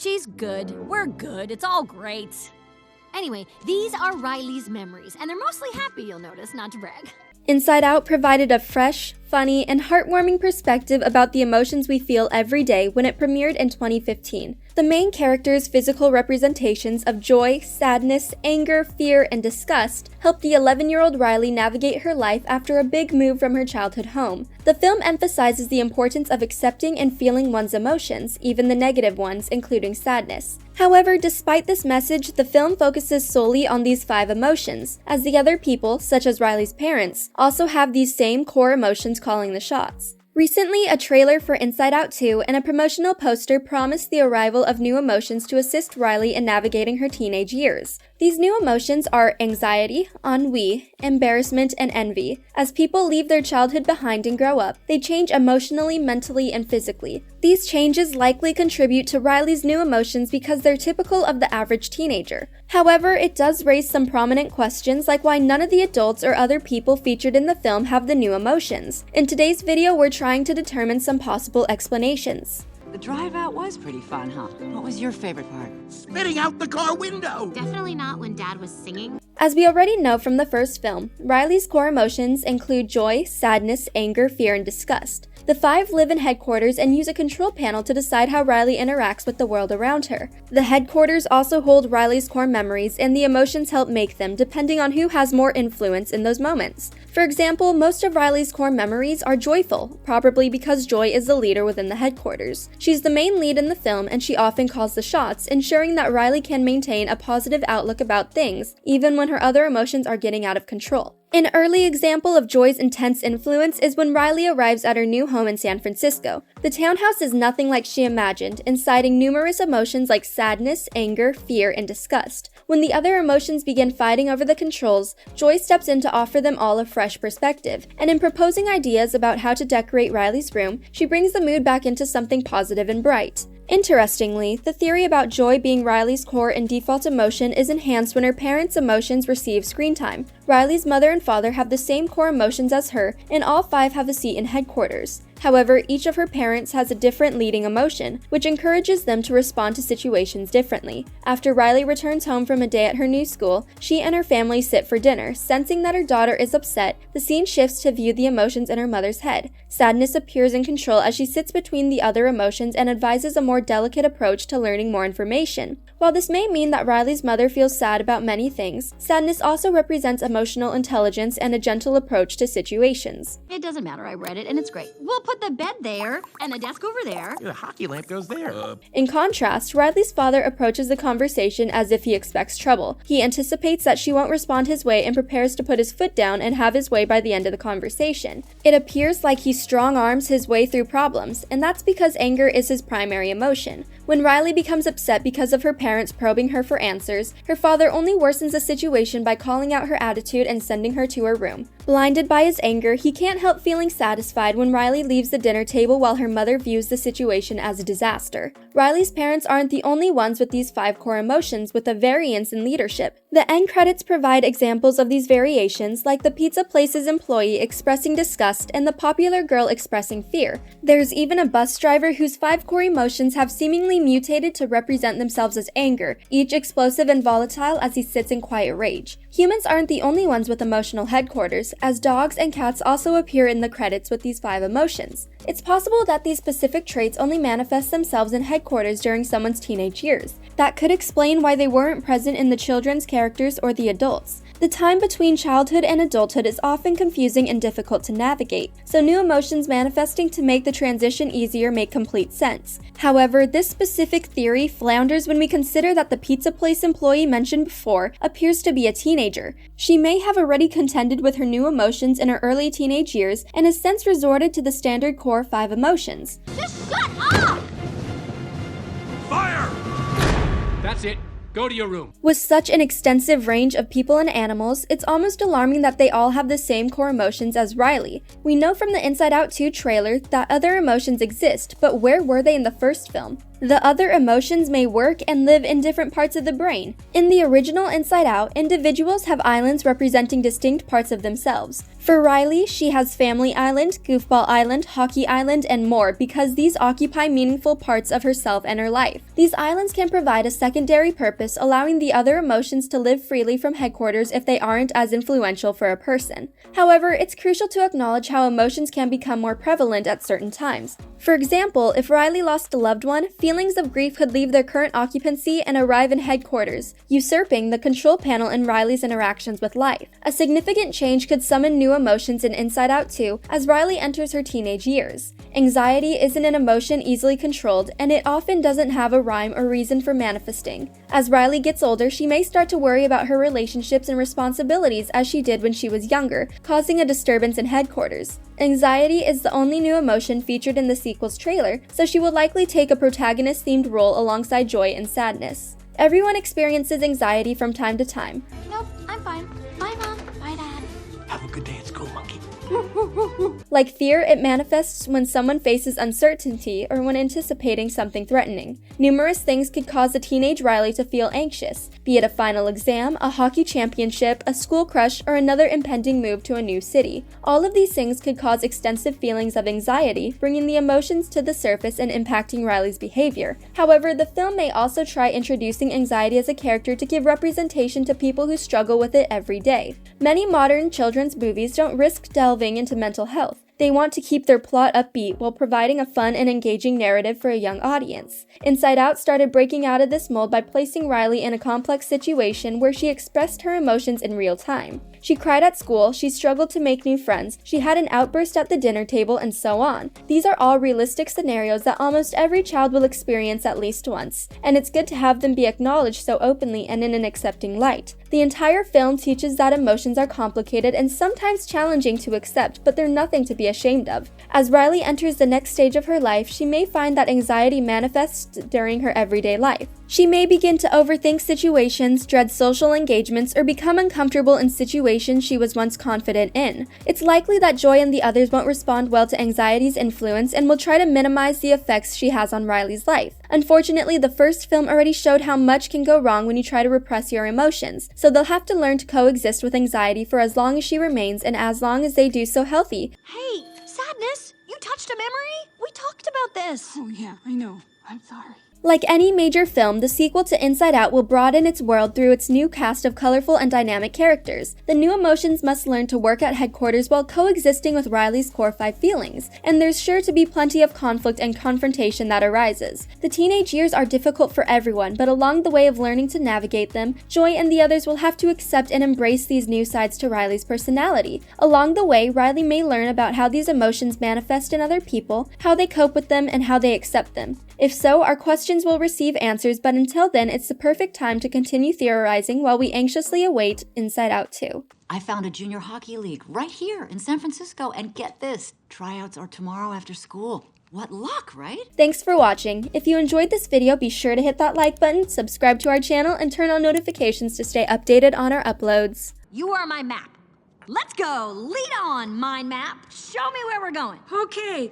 She's good. We're good. It's all great. Anyway, these are Riley's memories, and they're mostly happy, you'll notice, not to brag. Inside Out provided a fresh, funny, and heartwarming perspective about the emotions we feel every day when it premiered in 2015. The main characters' physical representations of joy, sadness, anger, fear, and disgust helped the 11-year-old Riley navigate her life after a big move from her childhood home. The film emphasizes the importance of accepting and feeling one's emotions, even the negative ones, including sadness. However, despite this message, the film focuses solely on these 5 emotions, as the other people, such as Riley's parents, also have these same core emotions calling the shots. Recently, a trailer for Inside Out 2 and a promotional poster promised the arrival of new emotions to assist Riley in navigating her teenage years. These new emotions are anxiety, ennui, embarrassment, and envy. As people leave their childhood behind and grow up, they change emotionally, mentally, and physically. These changes likely contribute to Riley's new emotions because they're typical of the average teenager. However, it does raise some prominent questions like why none of the adults or other people featured in the film have the new emotions. In today's video, we're trying to determine some possible explanations. The drive out was pretty fun, huh? What was your favorite part? Spitting out the car window! Definitely not when Dad was singing. As we already know from the first film, Riley's core emotions include joy, sadness, anger, fear, and disgust. The 5 live in headquarters and use a control panel to decide how Riley interacts with the world around her. The headquarters also hold Riley's core memories, and the emotions help make them, depending on who has more influence in those moments. For example, most of Riley's core memories are joyful, probably because Joy is the leader within the headquarters. She's the main lead in the film, and she often calls the shots, ensuring that Riley can maintain a positive outlook about things, even when her other emotions are getting out of control. An early example of Joy's intense influence is when Riley arrives at her new home in San Francisco. The townhouse is nothing like she imagined, inciting numerous emotions like sadness, anger, fear, and disgust. When the other emotions begin fighting over the controls, Joy steps in to offer them all a fresh perspective, and in proposing ideas about how to decorate Riley's room, she brings the mood back into something positive and bright. Interestingly, the theory about joy being Riley's core and default emotion is enhanced when her parents' emotions receive screen time. Riley's mother and father have the same core emotions as her, and all 5 have a seat in headquarters. However, each of her parents has a different leading emotion, which encourages them to respond to situations differently. After Riley returns home from a day at her new school, she and her family sit for dinner. Sensing that her daughter is upset, the scene shifts to view the emotions in her mother's head. Sadness appears in control as she sits between the other emotions and advises a more delicate approach to learning more information. While this may mean that Riley's mother feels sad about many things, sadness also represents emotional intelligence and a gentle approach to situations. It doesn't matter, I read it, and it's great. We'll put the bed there, and the desk over there. The hockey lamp goes there. In contrast, Riley's father approaches the conversation as if he expects trouble. He anticipates that she won't respond his way and prepares to put his foot down and have his way by the end of the conversation. It appears like he strong-arms his way through problems, and that's because anger is his primary emotion. When Riley becomes upset because of her parents probing her for answers, her father only worsens the situation by calling out her attitude and sending her to her room. Blinded by his anger, he can't help feeling satisfied when Riley leaves the dinner table while her mother views the situation as a disaster. Riley's parents aren't the only ones with these 5 core emotions, with a variance in leadership. The end credits provide examples of these variations, like the pizza place's employee expressing disgust and the popular girl expressing fear. There's even a bus driver whose 5 core emotions have seemingly mutated to represent themselves as anger, each explosive and volatile as he sits in quiet rage. Humans aren't the only ones with emotional headquarters, as dogs and cats also appear in the credits with these 5 emotions. It's possible that these specific traits only manifest themselves in headquarters during someone's teenage years. That could explain why they weren't present in the children's characters or the adults. The time between childhood and adulthood is often confusing and difficult to navigate, so new emotions manifesting to make the transition easier make complete sense. However, this specific theory flounders when we consider that the pizza place employee mentioned before appears to be a teenager. She may have already contended with her new emotions in her early teenage years and has since resorted to the standard core 5 emotions. Just shut up! Fire! That's it. Go to your room. With such an extensive range of people and animals, it's almost alarming that they all have the same core emotions as Riley. We know from the Inside Out 2 trailer that other emotions exist, but where were they in the first film? The other emotions may work and live in different parts of the brain. In the original Inside Out, individuals have islands representing distinct parts of themselves. For Riley, she has Family Island, Goofball Island, Hockey Island, and more because these occupy meaningful parts of herself and her life. These islands can provide a secondary purpose, allowing the other emotions to live freely from headquarters if they aren't as influential for a person. However, it's crucial to acknowledge how emotions can become more prevalent at certain times. For example, if Riley lost a loved one, feelings of grief could leave their current occupancy and arrive in headquarters, usurping the control panel in Riley's interactions with life. A significant change could summon new emotions in Inside Out 2 as Riley enters her teenage years. Anxiety isn't an emotion easily controlled, and it often doesn't have a rhyme or reason for manifesting. As Riley gets older, she may start to worry about her relationships and responsibilities as she did when she was younger, causing a disturbance in headquarters. Anxiety is the only new emotion featured in the sequel's trailer, so she will likely take a protagonist-themed role alongside joy and sadness. Everyone experiences anxiety from time to time. Nope, I'm fine. Bye, Mom. Bye, Dad. Have a good day at school, monkey. Like fear, it manifests when someone faces uncertainty or when anticipating something threatening. Numerous things could cause a teenage Riley to feel anxious, be it a final exam, a hockey championship, a school crush, or another impending move to a new city. All of these things could cause extensive feelings of anxiety, bringing the emotions to the surface and impacting Riley's behavior. However, the film may also try introducing anxiety as a character to give representation to people who struggle with it every day. Many modern children's movies don't risk delving into mental health. They want to keep their plot upbeat while providing a fun and engaging narrative for a young audience. Inside Out started breaking out of this mold by placing Riley in a complex situation where she expressed her emotions in real time. She cried at school, she struggled to make new friends, she had an outburst at the dinner table, and so on. These are all realistic scenarios that almost every child will experience at least once, and it's good to have them be acknowledged so openly and in an accepting light. The entire film teaches that emotions are complicated and sometimes challenging to accept, but they're nothing to be ashamed of. As Riley enters the next stage of her life, she may find that anxiety manifests during her everyday life. She may begin to overthink situations, dread social engagements, or become uncomfortable in situations she was once confident in. It's likely that Joy and the others won't respond well to anxiety's influence and will try to minimize the effects she has on Riley's life. Unfortunately, the first film already showed how much can go wrong when you try to repress your emotions, so they'll have to learn to coexist with anxiety for as long as she remains and as long as they do so healthy. Hey, Sadness, you touched a memory? We talked about this. Oh, yeah, I know. I'm sorry. Like any major film, the sequel to Inside Out will broaden its world through its new cast of colorful and dynamic characters. The new emotions must learn to work at headquarters while coexisting with Riley's core 5 feelings, and there's sure to be plenty of conflict and confrontation that arises. The teenage years are difficult for everyone, but along the way of learning to navigate them, Joy and the others will have to accept and embrace these new sides to Riley's personality. Along the way, Riley may learn about how these emotions manifest in other people, how they cope with them, and how they accept them. If so, our questions will receive answers, but until then, it's the perfect time to continue theorizing while we anxiously await Inside Out 2. I found a junior hockey league right here in San Francisco, and get this, tryouts are tomorrow after school. What luck, right? Thanks for watching. If you enjoyed this video, be sure to hit that like button, subscribe to our channel, and turn on notifications to stay updated on our uploads. You are my map. Let's go. Lead on, mind map. Show me where we're going. Okay,